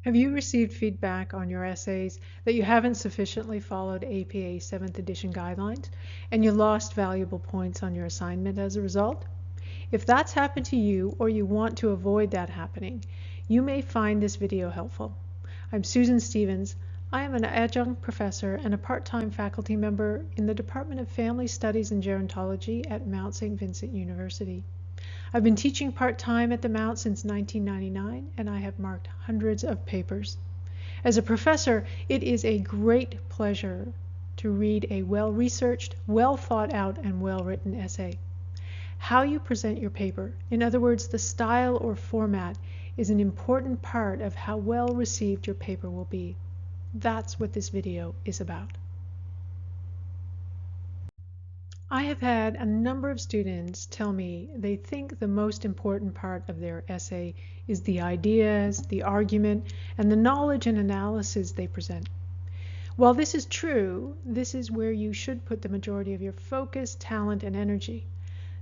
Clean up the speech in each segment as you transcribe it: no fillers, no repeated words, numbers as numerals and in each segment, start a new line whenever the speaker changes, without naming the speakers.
Have you received feedback on your essays that you haven't sufficiently followed APA 7th edition guidelines and you lost valuable points on your assignment as a result? If that's happened to you or you want to avoid that happening, you may find this video helpful. I'm Susan Stevens. I am an adjunct professor and a part-time faculty member in the Department of Family Studies and Gerontology at Mount St. Vincent University. I've been teaching part-time at the Mount since 1999, and I have marked hundreds of papers. As a professor, it is a great pleasure to read a well-researched, well-thought-out, and well-written essay. How you present your paper, in other words, the style or format, is an important part of how well received your paper will be. That's what this video is about. I have had a number of students tell me they think the most important part of their essay is the ideas, the argument, and the knowledge and analysis they present. While this is true, this is where you should put the majority of your focus, talent, and energy.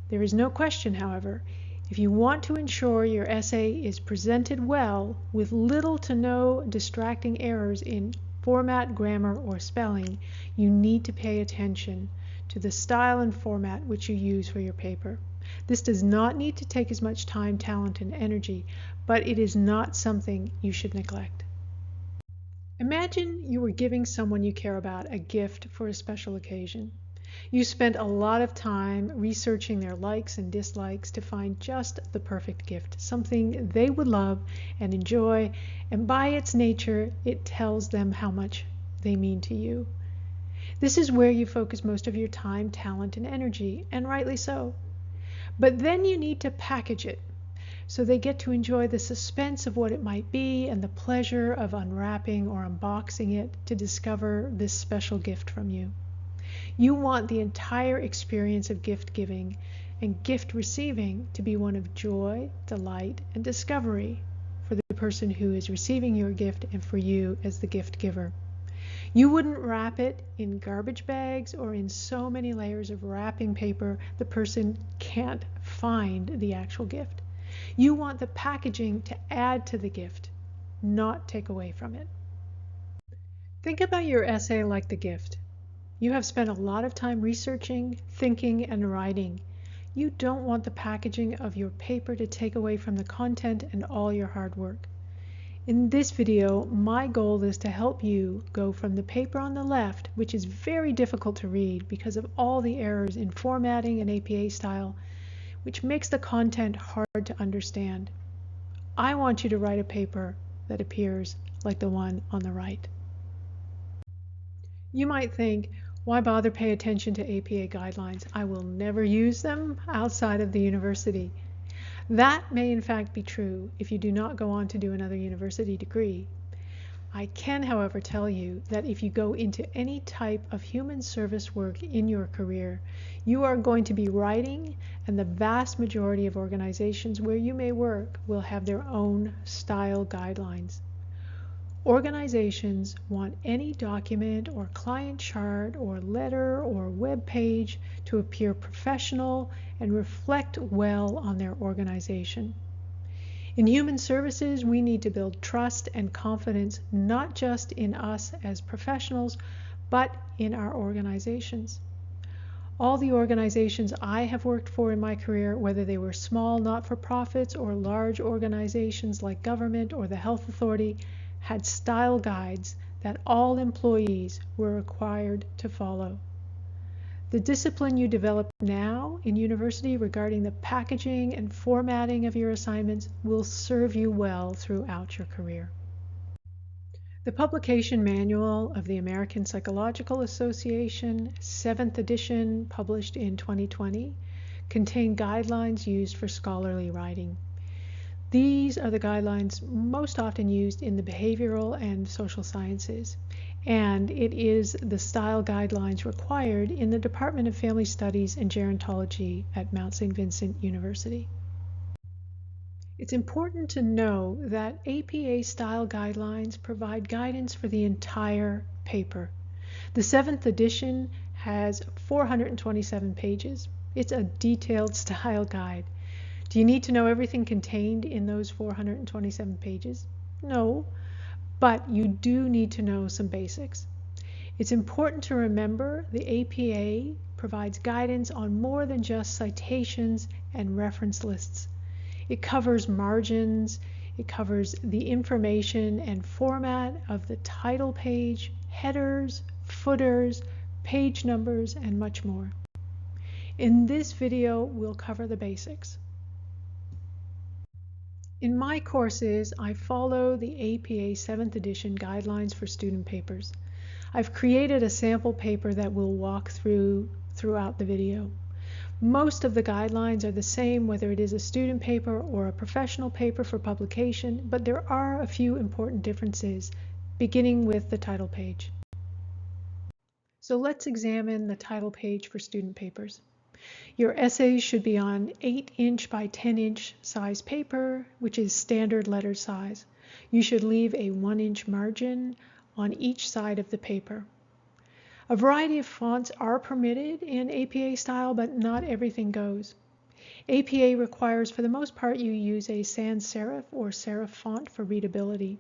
There is no question, however, if you want to ensure your essay is presented well with little to no distracting errors in format, grammar, or spelling, you need to pay attention to the style and format which you use for your paper. This does not need to take as much time, talent, and energy, but it is not something you should neglect. Imagine you were giving someone you care about a gift for a special occasion. You spent a lot of time researching their likes and dislikes to find just the perfect gift, something they would love and enjoy, and by its nature, it tells them how much they mean to you. This is where you focus most of your time, talent, and energy, and rightly so. But then you need to package it so they get to enjoy the suspense of what it might be and the pleasure of unwrapping or unboxing it to discover this special gift from you. You want the entire experience of gift giving and gift receiving to be one of joy, delight, and discovery for the person who is receiving your gift and for you as the gift giver. You wouldn't wrap it in garbage bags or in so many layers of wrapping paper the person can't find the actual gift. You want the packaging to add to the gift, not take away from it. Think about your essay like the gift. You have spent a lot of time researching, thinking, and writing. You don't want the packaging of your paper to take away from the content and all your hard work. In this video, my goal is to help you go from the paper on the left, which is very difficult to read because of all the errors in formatting and APA style, which makes the content hard to understand. I want you to write a paper that appears like the one on the right. You might think, why bother pay attention to APA guidelines? I will never use them outside of the university. That may in fact be true if you do not go on to do another university degree. I can, however, tell you that if you go into any type of human service work in your career, you are going to be writing, and the vast majority of organizations where you may work will have their own style guidelines. Organizations want any document or client chart or letter or web page to appear professional and reflect well on their organization. In human services, we need to build trust and confidence not just in us as professionals, but in our organizations. All the organizations I have worked for in my career, whether they were small not-for-profits or large organizations like government or the health authority, had style guides that all employees were required to follow. The discipline you develop now in university regarding the packaging and formatting of your assignments will serve you well throughout your career. The publication manual of the American Psychological Association, 7th edition, published in 2020, contained guidelines used for scholarly writing. These are the guidelines most often used in the behavioral and social sciences, and it is the style guidelines required in the Department of Family Studies and Gerontology at Mount St. Vincent University. It's important to know that APA style guidelines provide guidance for the entire paper. The 7th edition has 427 pages. It's a detailed style guide. Do you need to know everything contained in those 427 pages? No, but you do need to know some basics. It's important to remember the APA provides guidance on more than just citations and reference lists. It covers margins, it covers the information and format of the title page, headers, footers, page numbers, and much more. In this video, we'll cover the basics. In my courses, I follow the APA 7th edition guidelines for student papers. I've created a sample paper that we'll walk through throughout the video. Most of the guidelines are the same whether it is a student paper or a professional paper for publication, but there are a few important differences, beginning with the title page. So let's examine the title page for student papers. Your essays should be on 8-inch by 10-inch size paper, which is standard letter size. You should leave a 1-inch margin on each side of the paper. A variety of fonts are permitted in APA style, but not everything goes. APA requires, for the most part, you use a sans serif or serif font for readability.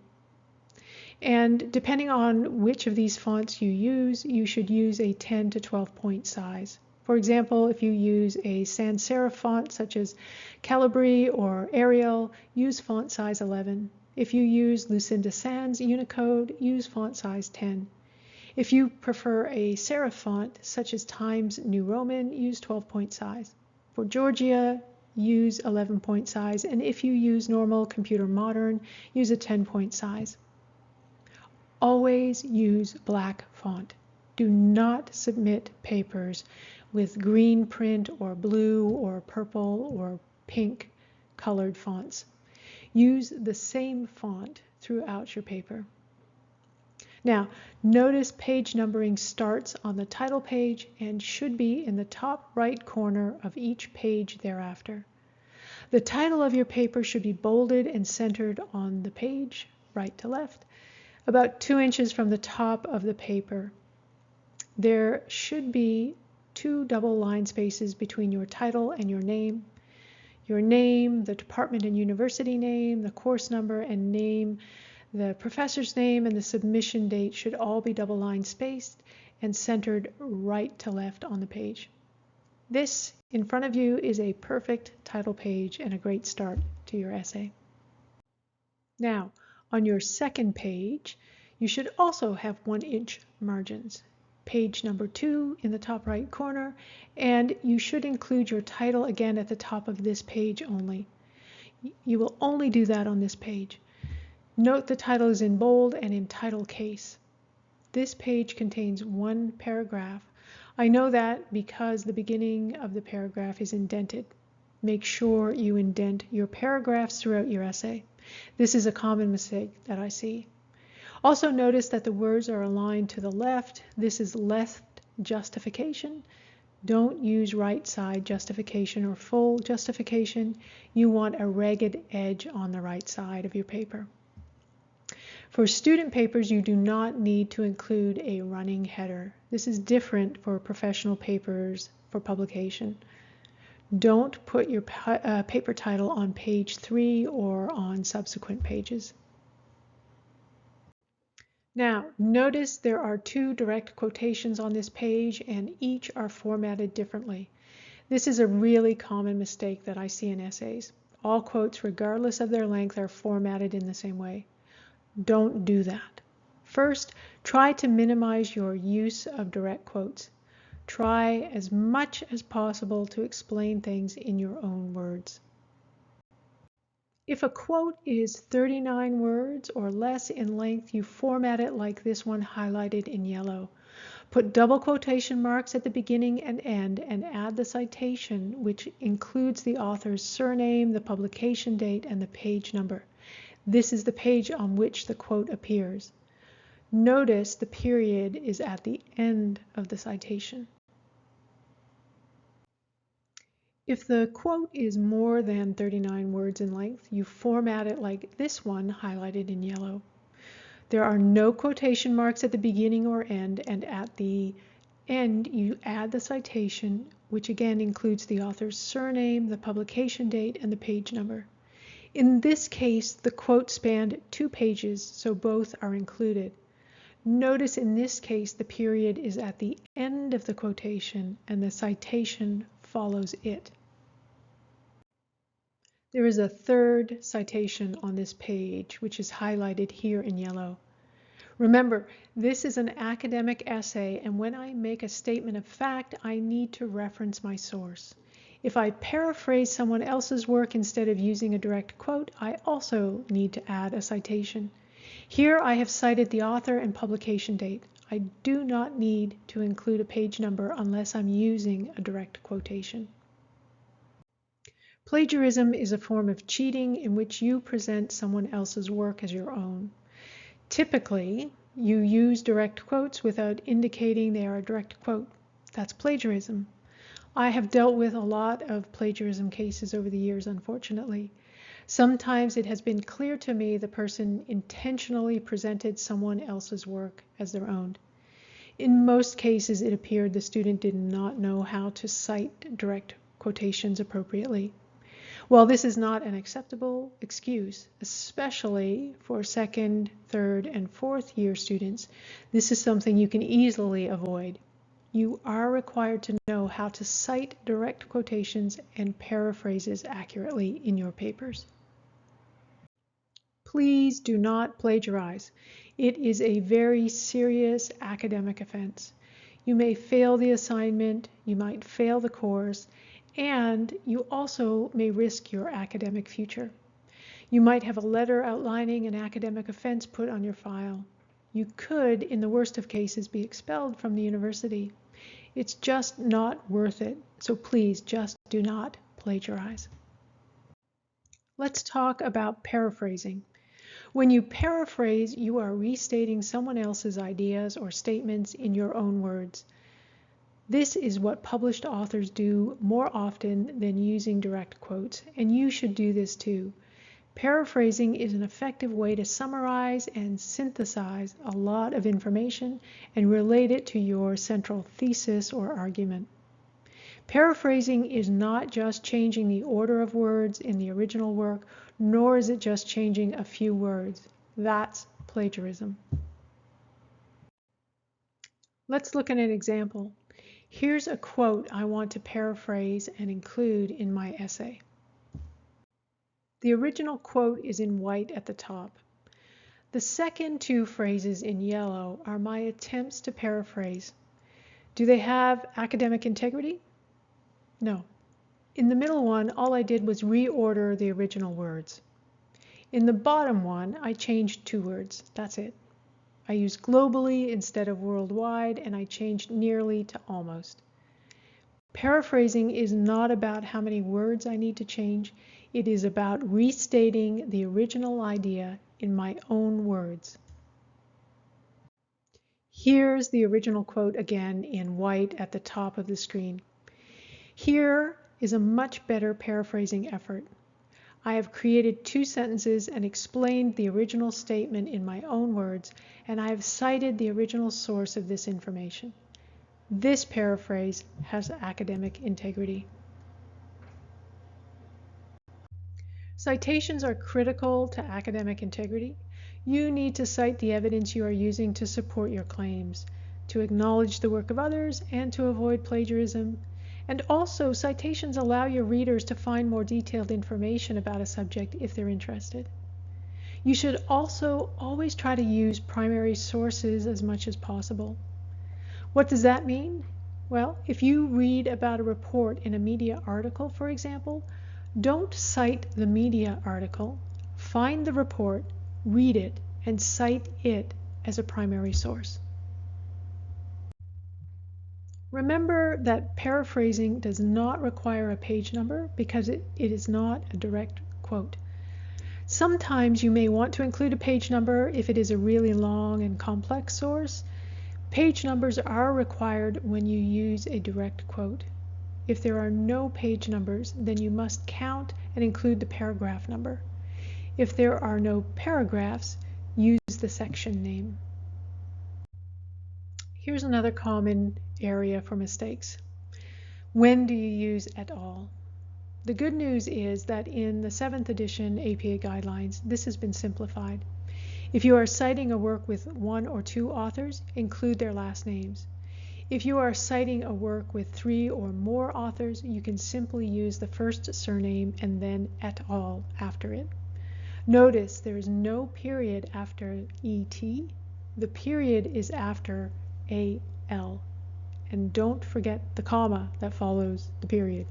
And depending on which of these fonts you use, you should use a 10 to 12 point size. For example, if you use a sans serif font such as Calibri or Arial, use font size 11. If you use Lucinda Sans Unicode, use font size 10. If you prefer a serif font such as Times New Roman, use 12-point size. For Georgia, use 11-point size, and if you use normal Computer Modern, use a 10-point size. Always use black font. Do not submit papers with green print or blue or purple or pink colored fonts. Use the same font throughout your paper. Now, notice page numbering starts on the title page and should be in the top right corner of each page thereafter. The title of your paper should be bolded and centered on the page, right to left, about 2 inches from the top of the paper. There should be 2 double line spaces between your title and your name. Your name, the department and university name, the course number, and name, the professor's name, and the submission date should all be double line spaced and centered right to left on the page. This in front of you is a perfect title page and a great start to your essay. Now, on your second page, you should also have 1-inch margins. Page number 2 in the top right corner, and you should include your title again at the top of this page only. You will only do that on this page. Note the title is in bold and in title case. This page contains 1 paragraph. I know that because the beginning of the paragraph is indented. Make sure you indent your paragraphs throughout your essay. This is a common mistake that I see. Also notice that the words are aligned to the left. This is left justification. Don't use right side justification or full justification. You want a ragged edge on the right side of your paper. For student papers, you do not need to include a running header. This is different for professional papers for publication. Don't put your paper title on page 3 or on subsequent pages. Now, notice there are 2 direct quotations on this page and each are formatted differently. This is a really common mistake that I see in essays. All quotes, regardless of their length, are formatted in the same way. Don't do that. First, try to minimize your use of direct quotes. Try as much as possible to explain things in your own words. If a quote is 39 words or less in length, you format it like this one highlighted in yellow. Put double quotation marks at the beginning and end and add the citation, which includes the author's surname, the publication date, and the page number. This is the page on which the quote appears. Notice the period is at the end of the citation. If the quote is more than 39 words in length, you format it like this one highlighted in yellow. There are no quotation marks at the beginning or end, and at the end you add the citation, which again includes the author's surname, the publication date, and the page number. In this case, the quote spanned 2 pages, so both are included. Notice in this case, the period is at the end of the quotation and the citation follows it. There is a third citation on this page, which is highlighted here in yellow. Remember, this is an academic essay, and when I make a statement of fact, I need to reference my source. If I paraphrase someone else's work instead of using a direct quote, I also need to add a citation. Here I have cited the author and publication date. I do not need to include a page number unless I'm using a direct quotation. Plagiarism is a form of cheating in which you present someone else's work as your own. Typically, you use direct quotes without indicating they are a direct quote. That's plagiarism. I have dealt with a lot of plagiarism cases over the years, unfortunately. Sometimes it has been clear to me the person intentionally presented someone else's work as their own. In most cases, it appeared the student did not know how to cite direct quotations appropriately. While this is not an acceptable excuse, especially for second, third, and fourth year students, this is something you can easily avoid. You are required to know how to cite direct quotations and paraphrases accurately in your papers. Please do not plagiarize. It is a very serious academic offense. You may fail the assignment, you might fail the course, and you also may risk your academic future. You might have a letter outlining an academic offense put on your file. You could, in the worst of cases, be expelled from the university. It's just not worth it, so please just do not plagiarize. Let's talk about paraphrasing. When you paraphrase, you are restating someone else's ideas or statements in your own words. This is what published authors do more often than using direct quotes, and you should do this too. Paraphrasing is an effective way to summarize and synthesize a lot of information and relate it to your central thesis or argument. Paraphrasing is not just changing the order of words in the original work, nor is it just changing a few words. That's plagiarism. Let's look at an example. Here's a quote I want to paraphrase and include in my essay. The original quote is in white at the top. The second 2 phrases in yellow are my attempts to paraphrase. Do they have academic integrity? No. In the middle one, all I did was reorder the original words. In the bottom one, I changed 2 words. That's it. I used globally instead of worldwide, and I changed nearly to almost. Paraphrasing is not about how many words I need to change. It is about restating the original idea in my own words. Here's the original quote again in white at the top of the screen. Here is a much better paraphrasing effort. I have created 2 sentences and explained the original statement in my own words, and I have cited the original source of this information. This paraphrase has academic integrity. Citations are critical to academic integrity. You need to cite the evidence you are using to support your claims, to acknowledge the work of others, and to avoid plagiarism. And also, citations allow your readers to find more detailed information about a subject if they're interested. You should also always try to use primary sources as much as possible. What does that mean? Well, if you read about a report in a media article, for example, don't cite the media article. Find the report, read it, and cite it as a primary source. Remember that paraphrasing does not require a page number because it is not a direct quote. Sometimes you may want to include a page number if it is a really long and complex source. Page numbers are required when you use a direct quote. If there are no page numbers, then you must count and include the paragraph number. If there are no paragraphs, use the section name. Here's another common area for mistakes. When do you use et al? The good news is that in the 7th edition APA guidelines, this has been simplified. If you are citing a work with 1 or 2 authors, include their last names. If you are citing a work with 3 or more authors, you can simply use the first surname and then et al. After it. Notice there is no period after et. The period is after al. And don't forget the comma that follows the period.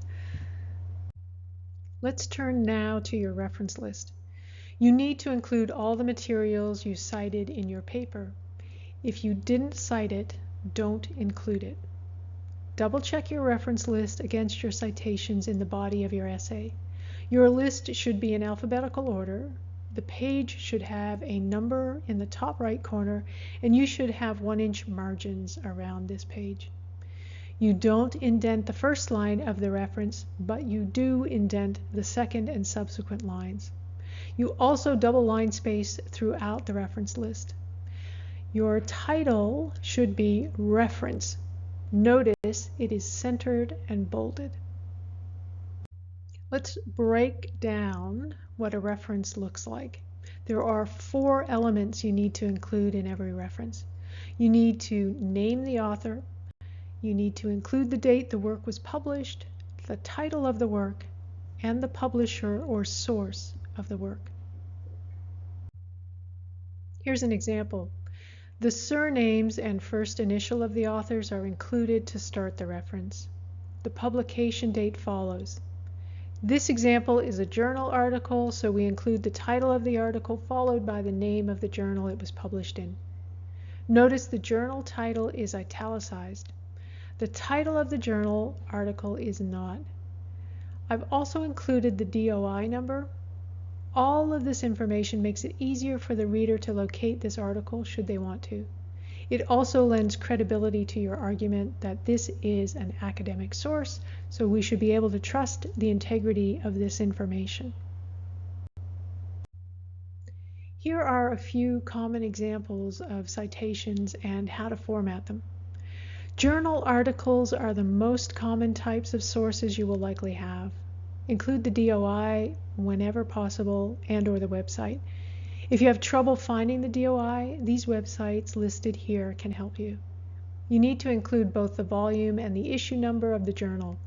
Let's turn now to your reference list. You need to include all the materials you cited in your paper. If you didn't cite it, don't include it. Double check your reference list against your citations in the body of your essay. Your list should be in alphabetical order. The page should have a number in the top right corner, and you should have 1-inch margins around this page. You don't indent the first line of the reference, but you do indent the second and subsequent lines. You also double line space throughout the reference list. Your title should be reference. Notice it is centered and bolded. Let's break down what a reference looks like. There are 4 elements you need to include in every reference. You need to name the author. You need to include the date the work was published, the title of the work, and the publisher or source of the work. Here's an example. The surnames and first initial of the authors are included to start the reference. The publication date follows. This example is a journal article, so we include the title of the article followed by the name of the journal it was published in. Notice the journal title is italicized. The title of the journal article is not. I've also included the DOI number. All of this information makes it easier for the reader to locate this article should they want to. It also lends credibility to your argument that this is an academic source, so we should be able to trust the integrity of this information. Here are a few common examples of citations and how to format them. Journal articles are the most common types of sources you will likely have. Include the DOI whenever possible and/or the website. If you have trouble finding the DOI, these websites listed here can help you. You need to include both the volume and the issue number of the journal.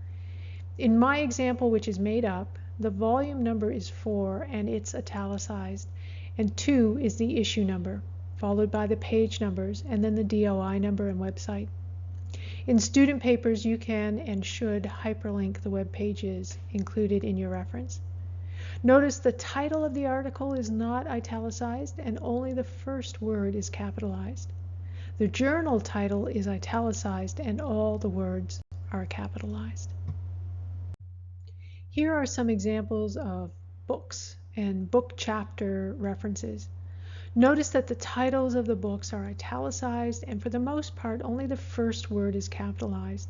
In my example, which is made up, the volume number is 4 and it's italicized, and 2 is the issue number, followed by the page numbers and then the DOI number and website. In student papers, you can and should hyperlink the web pages included in your reference. Notice the title of the article is not italicized and only the first word is capitalized. The journal title is italicized and all the words are capitalized. Here are some examples of books and book chapter references. Notice that the titles of the books are italicized and for the most part only the first word is capitalized.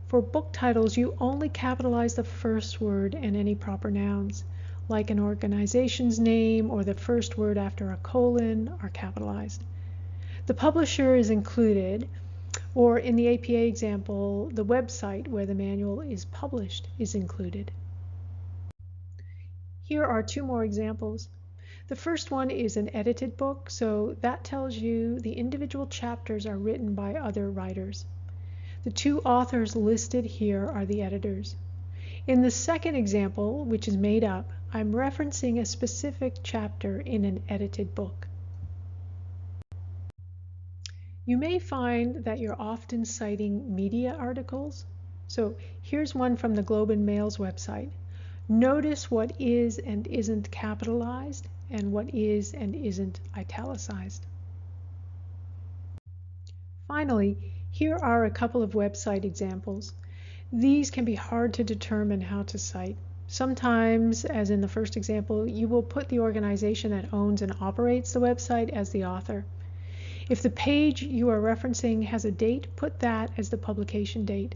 For book titles, you only capitalize the first word and any proper nouns, like an organization's name or the first word after a colon are capitalized. The publisher is included, or in the APA example, the website where the manual is published is included. Here are 2 more examples. The first one is an edited book, so that tells you the individual chapters are written by other writers. The 2 authors listed here are the editors. In the second example, which is made up, I'm referencing a specific chapter in an edited book. You may find that you're often citing media articles. So here's one from the Globe and Mail's website. Notice what is and isn't capitalized and what is and isn't italicized. Finally, here are a couple of website examples. These can be hard to determine how to cite. Sometimes, as in the first example, you will put the organization that owns and operates the website as the author. If the page you are referencing has a date, put that as the publication date.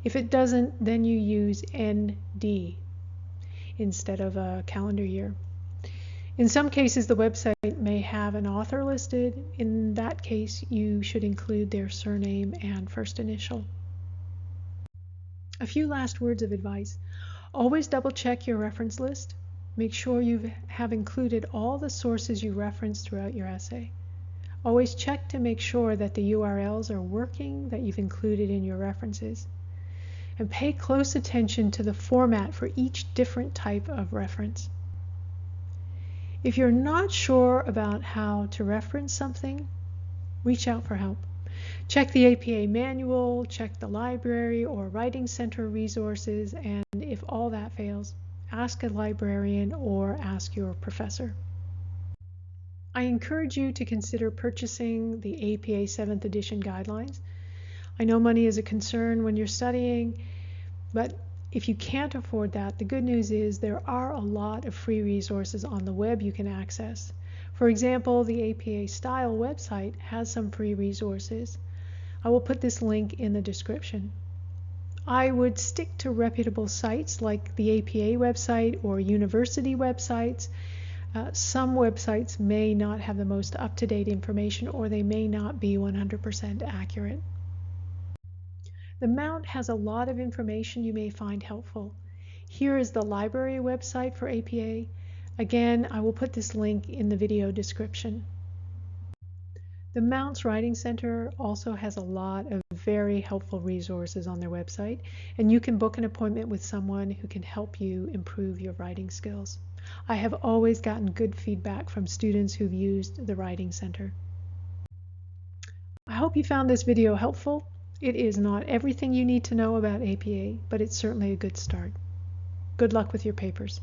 If it doesn't, then you use ND instead of a calendar year. In some cases, the website may have an author listed. In that case, you should include their surname and first initial. A few last words of advice. Always double check your reference list. Make sure you have included all the sources you reference throughout your essay. Always check to make sure that the URLs are working that you've included in your references. And pay close attention to the format for each different type of reference. If you're not sure about how to reference something, reach out for help. Check the APA manual, check the library or Writing Center resources, and if all that fails, ask a librarian or ask your professor. I encourage you to consider purchasing the APA 7th edition guidelines. I know money is a concern when you're studying, but if you can't afford that, the good news is there are a lot of free resources on the web you can access. For example, the APA Style website has some free resources. I will put this link in the description. I would stick to reputable sites like the APA website or university websites. Some websites may not have the most up-to-date information, or they may not be 100% accurate. The Mount has a lot of information you may find helpful. Here is the library website for APA. Again, I will put this link in the video description. The Mounts Writing Center also has a lot of very helpful resources on their website, and you can book an appointment with someone who can help you improve your writing skills. I have always gotten good feedback from students who've used the Writing Center. I hope you found this video helpful. It is not everything you need to know about APA, but it's certainly a good start. Good luck with your papers.